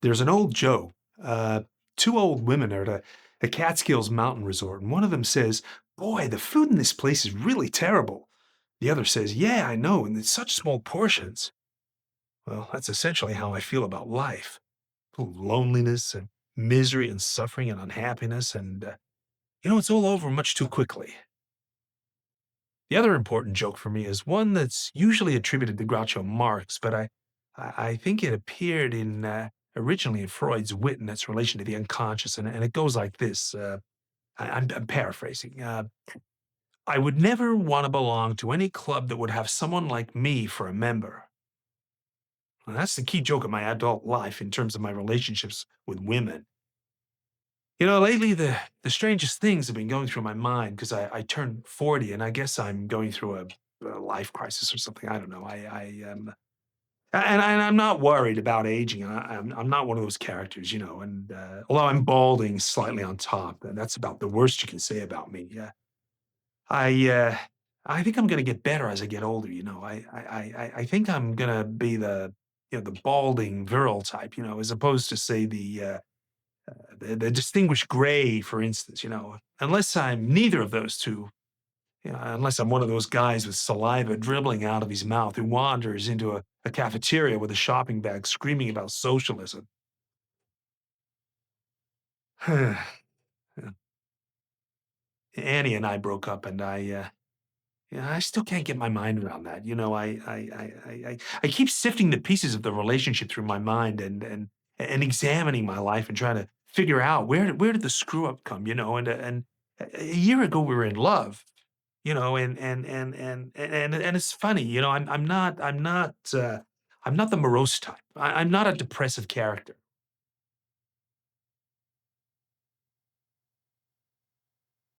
There's an old joke. Uh, Two old women are at a Catskills mountain resort, and one of them says, "Boy, the food in this place is really terrible." The other says, "Yeah, I know, and it's such small portions." Well, that's essentially how I feel about life. Full of loneliness and misery and suffering and unhappiness, and it's all over much too quickly. The other important joke for me is one that's usually attributed to Groucho Marx, but I think it appeared in originally in Freud's wit and its relation to the unconscious, and it goes like this. I'm paraphrasing. I would never want to belong to any club that would have someone like me for a member. And that's the key joke of my adult life in terms of my relationships with women. Lately the strangest things have been going through my mind because I turned 40 and I guess I'm going through a life crisis or something. I don't know. And I'm not worried about aging. I'm not one of those characters, And although I'm balding slightly on top, and that's about the worst you can say about me. I uh, I think I'm gonna get better as I get older. I think I'm gonna be the balding virile type. As opposed to say the distinguished gray, for instance, unless I'm neither of those two, unless I'm one of those guys with saliva dribbling out of his mouth who wanders into a cafeteria with a shopping bag screaming about socialism. Annie and I broke up, and I still can't get my mind around that. I keep sifting the pieces of the relationship through my mind and examining my life and trying to figure out where did the screw up come. And a year ago we were in love. And it's funny. I'm not the morose type. I'm not a depressive character.